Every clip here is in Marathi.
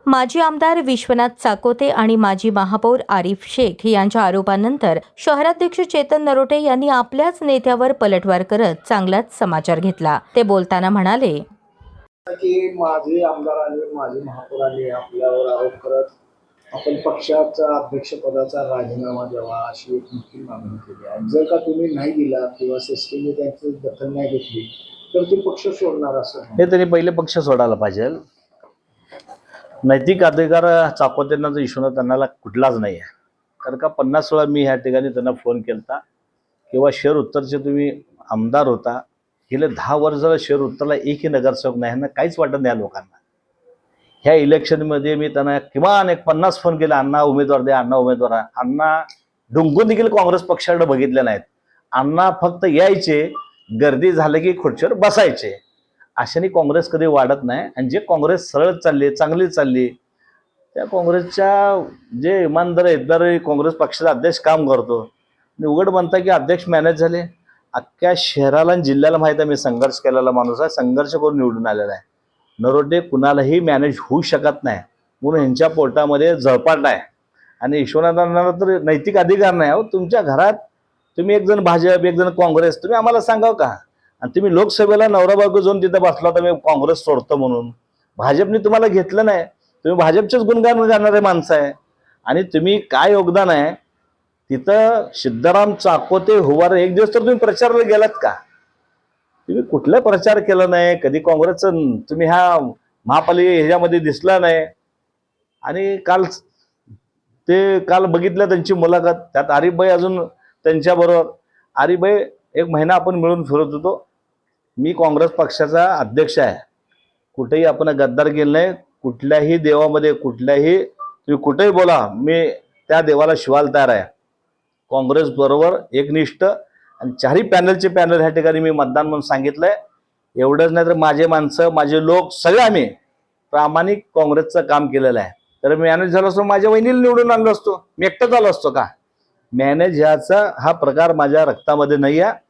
माजी आमदार विश्वनाथ चाकोते आणि माजी महापौर आरिफ शेख यांच्या आरोपांनंतर शहराध्यक्ष चेतन नरोटे यांनी आपल्याच नेत्यावर पलटवार करत चांगलाच समाचार घेतला। ते बोलताना म्हणाले की माजी आमदारांनी माजी महापौरांनी आपल्यावर आरोप करत आपण पक्षाचा अध्यक्षपदाचा राजीनामा द्यावा अशी एक मोठी मागणी केली आहे। जर का तुम्ही नाही दिला किंवा सिस्टीमने त्यांची दखल नाही घेतली तर ते पक्ष सोडणार असं हे तरी पहिले पक्ष सोडायला पाहिजे। नैतिक अधिकार चाकोतेंना जो विश्वनाथ त्यांना कुठलाच नाही आहे, कारण का 50 वेळा मी ह्या ठिकाणी त्यांना फोन केला किंवा शहर उत्तरचे तुम्ही आमदार होता, गेले 10 वर्ष शहर उत्तरला एकही नगरसेवक नाही, ह्यांना काहीच वाटत नाही लोकांना। ह्या इलेक्शनमध्ये मी त्यांना किमान 50 फोन केले, अण्णा उमेदवार द्या, अण्णा उमेदवार। अण्णा डुंकून देखील काँग्रेस पक्षाकडे बघितले नाहीत। अण्णा फक्त यायचे, गर्दी झाली की खुर्चीवर बसायचे। अशाने काँग्रेस कधी वाढत नाही। आणि जे काँग्रेस सरळ चालली, चांगली चालली, त्या काँग्रेसच्या जे इमानदार इतदार काँग्रेस पक्षाचा अध्यक्ष काम करतो, उघड म्हणता की अध्यक्ष मॅनेज झाले। अख्ख्या शहराला आणि जिल्ह्याला माहीत आहे मी संघर्ष केलेला माणूस आहे, संघर्ष करून निवडून आलेला आहे। नरोटे कुणालाही मॅनेज होऊ शकत नाही, म्हणून यांच्या पोटामध्ये जळपाट आहे। आणि विश्वनाथांना तर नैतिक अधिकार नाही हो। तुमच्या घरात तुम्ही एक जण भाजप, एक जण काँग्रेस, तुम्ही आम्हाला सांगाव का? आणि तुम्ही लोकसभेला नवरा बायको जाऊन तिथं बसला तर मी काँग्रेस सोडतो म्हणून। भाजपने तुम्हाला घेतलं नाही, तुम्ही भाजपचेच गुणगान करणारे माणसं आहे। आणि तुम्ही काय योगदान आहे तिथं? सिद्धराम चाकोते हुवारे एक दिवस तर तुम्ही प्रचाराला गेलात का? तुम्ही कुठला प्रचार केला नाही, कधी काँग्रेसचं तुम्ही ह्या महापालिका ह्याच्यामध्ये दिसला नाही। आणि काल बघितलं त्यांची मुलाखत, त्यात आरिफभाई अजून त्यांच्याबरोबर। आरिफभाई एक महिना आपण मिळून फिरत होतो। मी काँग्रेस पक्षाचा अध्यक्ष आहे, कुठेही आपण गद्दार केलं नाही। कुठल्याही देवामध्ये कुठल्याही तुम्ही कुठेही बोला, मी त्या देवाला शिवायला तयार आहे। काँग्रेस बरोबर एकनिष्ठ आणि चारही पॅनलचे पॅनल ह्या ठिकाणी मी मतदान म्हणून सांगितलंय। एवढंच नाही तर माझे माणसं, माझे लोक सगळे आम्ही प्रामाणिक काँग्रेसचं काम केलेलं आहे। तर मॅनेज झालो असतो, माझ्या वहिनीला निवडून आणलो असतो, मी एकटाच आलो असतो का? मॅनेज ह्याचा हा प्रकार माझ्या रक्तामध्ये नाही आहे।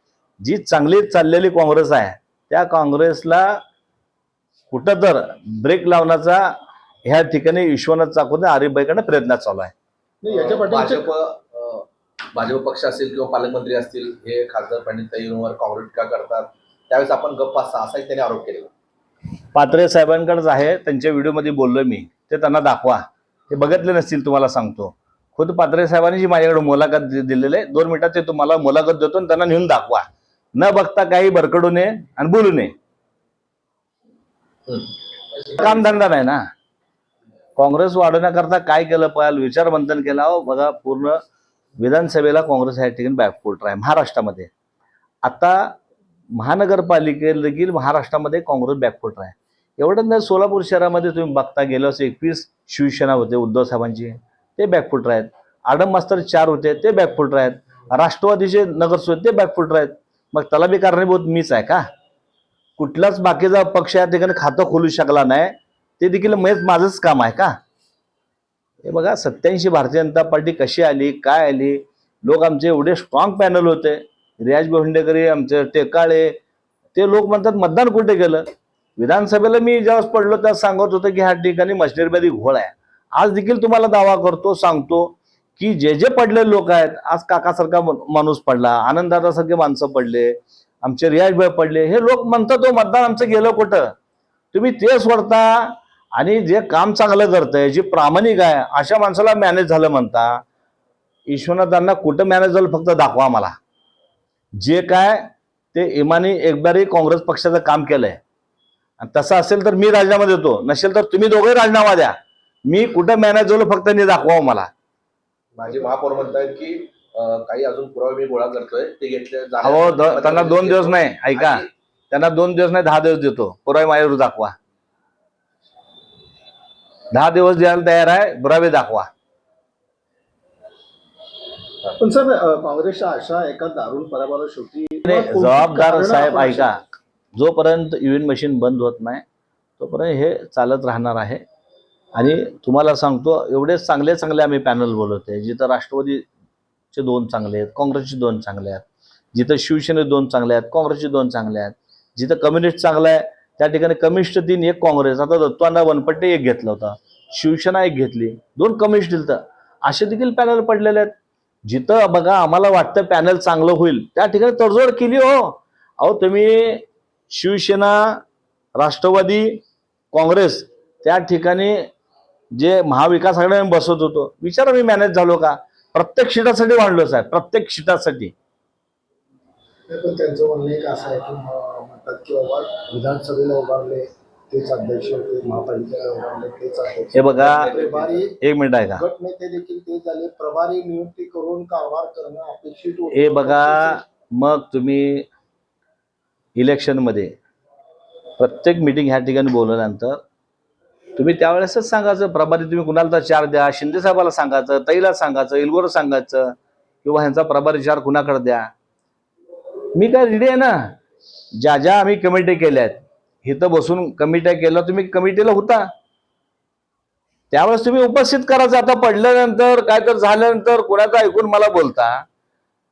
जी चांगली चाललेली काँग्रेस आहे त्या काँग्रेसला कुठं तर ब्रेक लावण्याचा ह्या ठिकाणी विश्वनाथ चाकोते आरिफभाईकडे प्रयत्न चालू आहे। भाजप पक्ष असेल किंवा पालकमंत्री असतील, हे खासदार पंडितताईंवर काँग्रेस टीका करतात, त्यावेळेस आपण गप्प असा असाही त्यांनी आरोप केला। पात्रे साहेबांकडेच आहे, त्यांच्या व्हिडिओमध्ये बोललो मी, ते त्यांना दाखवा। ते बघितले नसतील तुम्हाला सांगतो। खुद पात्रे साहेबांनी जी माझ्याकडे मुलाखत दिलेली आहे, 2 मिनिटात ते तुम्हाला मुलाखत देतो आणि त्यांना नेऊन दाखवा। न बघता काही बरकडू नये आणि बोलू नये, कामधंदा नाही ना। काँग्रेस वाढवण्याकरता काय केलं पाहिजे, विचारमंथन केलं। हो बघा, पूर्ण विधानसभेला काँग्रेस ह्या ठिकाणी बॅकफूट आहे महाराष्ट्रामध्ये। आता महानगरपालिकेला देखील महाराष्ट्रामध्ये काँग्रेस बॅकफूट आहे। एवढं नाही, सोलापूर शहरामध्ये तुम्ही बघता गेलं 21 शिवसेना होते उद्धव साहेबांची, ते बॅकफूट आहेत। आडम मास्तर 4 होते, ते बॅकफूट आहेत। राष्ट्रवादीचे नगरसेवक ते बॅकफूट आहेत। मग त्याला बी कारणीभूत मीच आहे का? कुठलाच बाकीचा पक्ष या ठिकाणी खातं खोलू शकला नाही, ते देखील माझंच काम आहे का? हे बघा, 87 भारतीय जनता पार्टी कशी आली, काय आली। लोक आमचे एवढे स्ट्रॉंग पॅनल होते, रियाज बोंडेकरी, आमचे टेकाळे, ते लोक म्हणतात मतदान कुठे केलं? विधानसभेला मी ज्यावेळेस पडलो त्यावेळेस सांगत होतं की ह्या ठिकाणी मशिनरीमध्ये घोळ आहे। आज देखील तुम्हाला दावा करतो, सांगतो की जे पडलेले लोक आहेत, आज काकासारखा माणूस पडला, आनंददादासारखे माणसं पडले, आमचे रियाजभाई पडले, हे लोक म्हणतात तो मतदान आमचं गेलं कुठं? तुम्ही ते सोडता आणि जे काम चांगलं करतंय, जे प्रामाणिक आहे अशा माणसाला मॅनेज झालं म्हणता। विश्वनाथांना कुठं मॅनेज झालं फक्त दाखवा मला। जे काय ते इमानी एकबारी काँग्रेस पक्षाचं काम केलंय, आणि तसं असेल तर मी राजीनामा देतो, नसेल तर तुम्ही दोघे राजीनामा द्या। मी कुठं मॅनेज झालो फक्त दाखवा मला। माझे महापौर म्हणतात की काही अजून पुरावे मी गोळा करतोय, ते घेतले। अहो, त्यांना 2 दिवस नाही, ऐका, त्यांना 2 दिवस नाही 10 दिवस देतो, पुरावे माझ्यावर दाखवा। 10 दिवस द्यायला तयार आहे, पुरावे दाखवा। पण सर, काँग्रेसच्या अशा एका दारुण पराभवाला शेवटी जबाबदार साहेब ऐका, जोपर्यंत ईव्हीएम मशीन बंद होत नाही तोपर्यंत हे चालत राहणार आहे। आणि तुम्हाला सांगतो, एवढे चांगले चांगले आम्ही पॅनल बोलवते, जिथं राष्ट्रवादीचे 2 चांगले आहेत, काँग्रेसचे 2 चांगले आहेत, जिथं शिवसेने 2 चांगले आहेत, काँग्रेसचे 2 चांगले आहेत, जिथं कम्युनिस्ट चांगला आहे त्या ठिकाणी कम्युनिस्ट 3, एक काँग्रेस। आता दत्तवांना वनपट्टे एक घेतलं होतं, शिवसेना एक घेतली, 2 कमिशन दिलं तर असे देखील पॅनल पडलेले आहेत. जिथं बघा आम्हाला वाटतं पॅनल चांगलं होईल त्या ठिकाणी तडजोड केली हो. अहो तुम्ही शिवसेना, राष्ट्रवादी, काँग्रेस त्या ठिकाणी जे महाविकास आघाडी बसवत होतो, विचारा मी मॅनेज झालो का? प्रत्येक सीटासाठी भांडलो साहेब, प्रत्येक सीटासाठी. पण त्यांचं म्हणणं एक असं आहे की म्हणतात की बाबा विधानसभेला उभारले तेच अध्यक्ष होते, महापालिकेला उभारले तेच अध्यक्ष. हे बघा, प्रभारी एक मिनिट आहे का, गट नेते देखील ते झाले, प्रभारी नियुक्ती करून कारभार करणं अपेक्षित होतं. हे बघा, मग तुम्ही इलेक्शनमध्ये प्रत्येक मीटिंग ह्या ठिकाणी बोलल्यानंतर तुम्ही त्यावेळेसच सांगायचं, प्रभारी तुम्ही कुणाला तर 4 द्या, शिंदे साहेबाला सांगायचं, ताईला सांगायचं, इलगोर सांगायचं, किंवा ह्यांचा प्रभारी 4 कुणाकडे द्या. मी काय रेडी आहे ना. ज्या ज्या आम्ही कमिटी केल्या आहेत, इथं बसून कमिट्या केल्या, तुम्ही कमिटीला होता त्यावेळेस तुम्ही उपस्थित करायचं. आता पडल्यानंतर काय तर झाल्यानंतर कोणाचं ऐकून मला बोलता,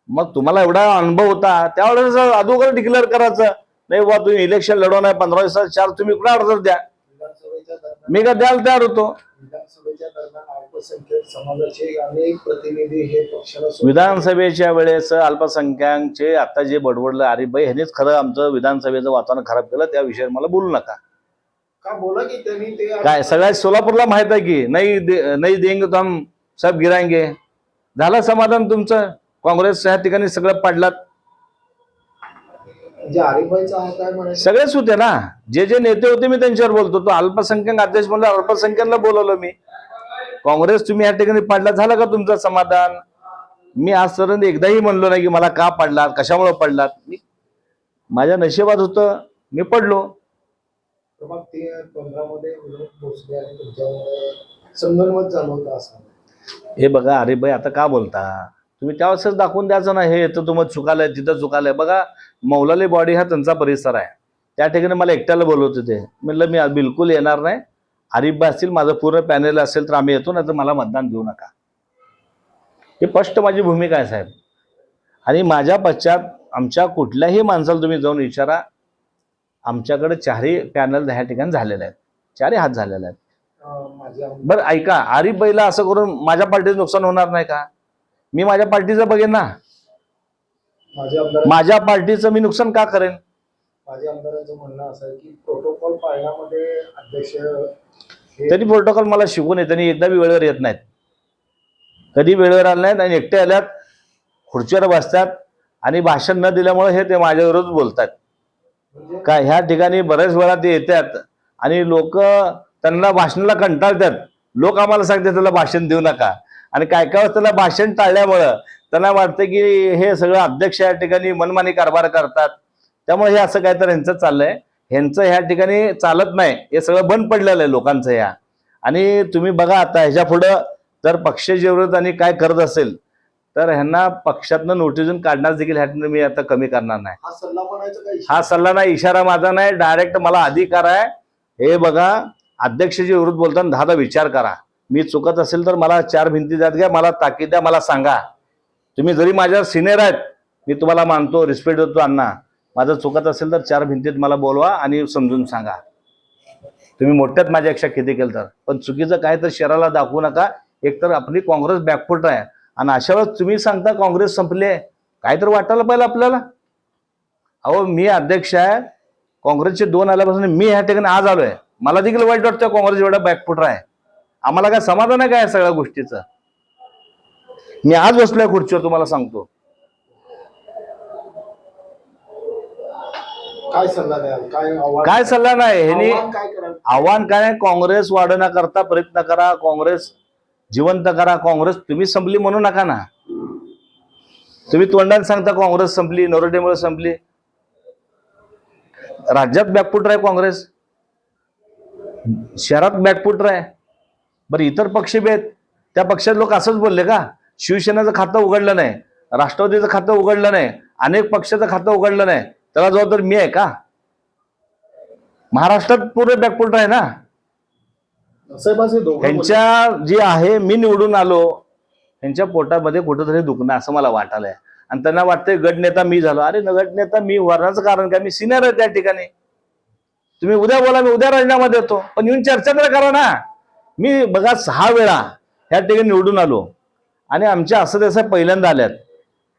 मग तुम्हाला एवढा अनुभव होता त्यावेळेस अगोदर डिक्लेअर करायचं, नाही बुवा तुम्ही इलेक्शन लढवणार 15 दिवसात 4 तुम्ही कुणा अर्ज द्या, विधानसभेच्या दरम्यान मी का द्यायला तयार होतो. विधानसभेच्या दरम्यान अल्पसंख्याक समाजाचे अनेक प्रतिनिधी हे पक्षाला विधानसभेच्या वेळेस अल्पसंख्याकचे आता जे बडबडलं, अरे बाई ह्यानेच खरं आमचं विधानसभेचं वातावरण खराब केलं, त्या विषयावर मला बोलू नका. का बोला की त्यांनी ते काय सगळ्या सोलापूरला माहित आहे की नाही देंगे तो हम सब गिराएंगे. झालं समाधान तुमचं. काँग्रेस ह्या ठिकाणी सगळं पडलात. जे आरिफाईचा हा काय म्हणायचं. सगळेच होते ना, जे जे नेते होते मी त्यांच्यावर बोलतो. तो अल्पसंख्याक अध्यक्ष म्हणलं, अल्पसंख्याकला बोलवलं मी. काँग्रेस तुम्ही या ठिकाणी पडला, झालं का तुमचं समाधान? मी आजपर्यंत एकदाही म्हणलो नाही की मला का पडलात, कशामुळे पडलात. मी माझ्या नशिबात होतं, मी पडलो. मग ते 15 मध्ये विनोद भोसले आणि तुमच्यामुळे संगनमत झालं होतं असं. हे बघा, अरे बाई आता का बोलता तुम्ही? त्यावेळेसच दाखवून द्यायचं ना, हे इथं तुम्हाला चुकालंय, तिथं चुकालंय. बघा, मौलाली बॉडी हा त्यांचा परिसर आहे, त्या ठिकाणी मला एकट्याला बोलवत होते. म्हटलं मी बिलकुल येणार नाही. आरिफ असतील, माझं पूर्ण पॅनल असेल तर आम्ही येतो, नाही तर मला मतदान देऊ नका. हे स्पष्ट माझी भूमिका आहे साहेब. आणि माझ्या पश्चात आमच्या कुठल्याही माणसाला तुम्ही जाऊन विचारा, आमच्याकडे 4ही पॅनल ह्या ठिकाणी झालेले आहेत, 4ही हात झालेले आहेत. बरं ऐका, आरिफ बाईला असं करून माझ्या पार्टीचं नुकसान होणार नाही का? मी माझ्या पार्टीचं बघेन ना. माझ्या पार्टीचं मी नुकसान का करेन? माझ्या आमदारांचं म्हणणं असं आहे की प्रोटोकॉल पाळण्यामध्ये अध्यक्ष तरी प्रोटोकॉल मला शिकून येत, त्यांनी एकदा बी वेळेवर येत नाहीत, कधी वेळेवर आले नाहीत. आणि एकटे आल्यात, खुर्चीवर बसतात आणि भाषण न दिल्यामुळे हे ते माझ्यावरच बोलतात. काय ह्या ठिकाणी बऱ्याच वेळा ते येतात आणि लोक त्यांना भाषणाला कंटाळतात. लोक आम्हाला सांगतात त्याला भाषण देऊ नका. आणि काय काय त्याला भाषण टाळल्यामुळं त्यांना वाटतं की हे सगळं अध्यक्ष या ठिकाणी मनमानी कारभार करतात. त्यामुळे हे असं काय तर ह्यांचं चाललंय. ह्यांचं ह्या ठिकाणी चालत नाही, हे सगळं बंद पडलेलं आहे लोकांचं ह्या. आणि तुम्ही बघा आता ह्याच्या पुढं जर पक्षाच्या विरोधात काय करत असेल तर ह्यांना पक्षातनं नोटीसून काढणार देखील ह्यातनं मी आता कमी करणार नाही. हा सल्ला म्हणायचा काही हा सल्ला नाही, इशारा माझा नाही, डायरेक्ट मला अधिकार आहे. हे बघा, अध्यक्षाच्या विरुद्ध बोलताना 10दा विचार करा. मी चुकत असेल तर मला 4 भिंती द्यात घ्या, मला ताकीद द्या, मला सांगा. तुम्ही जरी माझ्या सिनियर आहेत, मी तुम्हाला मानतो, रिस्पेक्ट देतो अण्णा. माझं चुकत असेल तर 4 भिंतीत मला बोलवा आणि समजून सांगा. तुम्ही मोठ्यात माझ्यापेक्षा किती केलं तर, पण चुकीचं काय तर शहराला दाखवू नका. एकतर आपली काँग्रेस बॅकफुट आहे आणि अशा वेळेस तुम्ही सांगता काँग्रेस संपली आहे, काय तर वाटायला पाहिजे आपल्याला. अहो मी अध्यक्ष आहे, काँग्रेसचे 2 आल्यापासून मी ह्या ठिकाणी आज आलोय. मला देखील वाईट वाटतं काँग्रेस एवढा बॅकफुटर आहे. आम्हाला काय समाधान आहे काय सगळ्या गोष्टीचं? मी आज बसलोय खुर्चीवर, तुम्हाला सांगतो. काय सल्ला द्याल, काय आव्हान, काय सल्ला नाही ह्यांनी. आव्हान काय कराल? आव्हान काय? काँग्रेस वाढवण्याकरता प्रयत्न करा, काँग्रेस जिवंत करा. काँग्रेस तुम्ही संपली म्हणू नका ना. तुम्ही तोंडाने सांगता काँग्रेस संपली, नरोटेमुळे संपली. राज्यात बॅकफुटर आहे काँग्रेस, शहरात बॅकफुटर आहे. बरं इतर पक्ष बी आहेत, त्या पक्षात लोक असंच बोलले का? शिवसेनेचं खातं उघडलं नाही, राष्ट्रवादीचं खातं उघडलं नाही, अनेक पक्षाचं खातं उघडलं नाही, त्याला जबाबदार मी आहे का? महाराष्ट्रात पूर्ण बॅकफुटर आहे ना. त्यांच्या जी आहे, मी निवडून आलो, त्यांच्या पोटामध्ये कुठंतरी दुखणं असं मला वाटायलंय. आणि त्यांना वाटतंय गटनेता मी झालो. अरे गटनेता मी होण्याचं कारण काय? मी सिनियर आहे त्या ठिकाणी. तुम्ही उद्या बोला, मी उद्या राजीनामा देतो, पण येऊन चर्चा तर करा ना. मी बघा 6 वेळा ह्या ठिकाणी निवडून आलो आणि आमच्या असं तसं पहिल्यांदा आल्यात.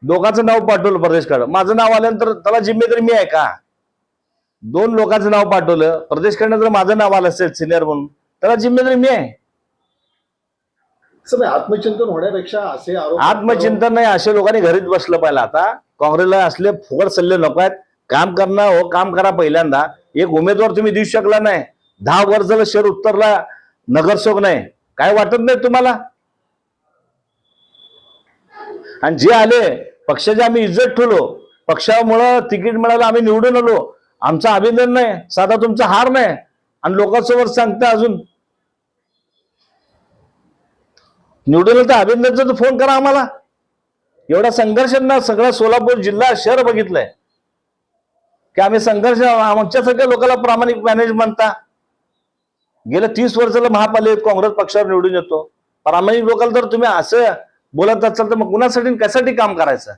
दोघांचं नाव पाठवलं प्रदेशकडं, माझं नाव आल्यानंतर त्याला जिम्मेदारी मी आहे का? 2 लोकांचं नाव पाठवलं प्रदेशकडनं, जर माझं नाव आलं असेल सिनियर म्हणून त्याला जिम्मेदारी मी आहे. सगळे आत्मचिंतन होण्यापेक्षा असे आरोप आत्मचिंतन नाही, अशा लोकांनी घरीच बसलं पाहिलं. आता काँग्रेसला असले फुकट सल्ले नको आहेत. काम करणं हो, काम करा. पहिल्यांदा एक उमेदवार तुम्ही देऊ शकला नाही, 10 वर्ष झालं शहर उत्तरला नगरसेवक नाही, काय वाटत नाही तुम्हाला? आणि जे आले पक्षाची आम्ही इज्जत ठेवलो, पक्षामुळं तिकीट मिळालं, आम्ही निवडून आलो, आमचं अभिनंदन नाही, साधा तुमचा हार नाही. आणि लोकांसमोर सांगता अजून निवडून आलं तर अभिनंदनचा फोन करा आम्हाला. एवढा संघर्षांना सगळा सोलापूर जिल्हा शहर बघितलंय की आम्ही संघर्ष, आमच्यासारख्या लोकांना प्रामाणिक मॅनेज म्हणता. गेल्या 30 वर्षाला महापालिकेत काँग्रेस पक्षावर निवडून येतो. प्रामाणिक लोकांना जर तुम्ही असं बोलत असाल तर मग कुणासाठी कशासाठी काम करायचं?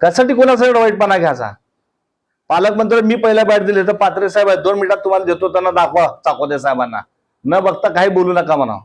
कशासाठी कुणासाठी वाईटपणा घ्यायचा? पालकमंत्री मी पहिल्या बॅट दिले तर पात्रे साहेब 2 मिनिटात तुम्हाला देतो, त्यांना दाखवा चाकोदे साहेबांना, न बघता काही बोलू नका म्हणा.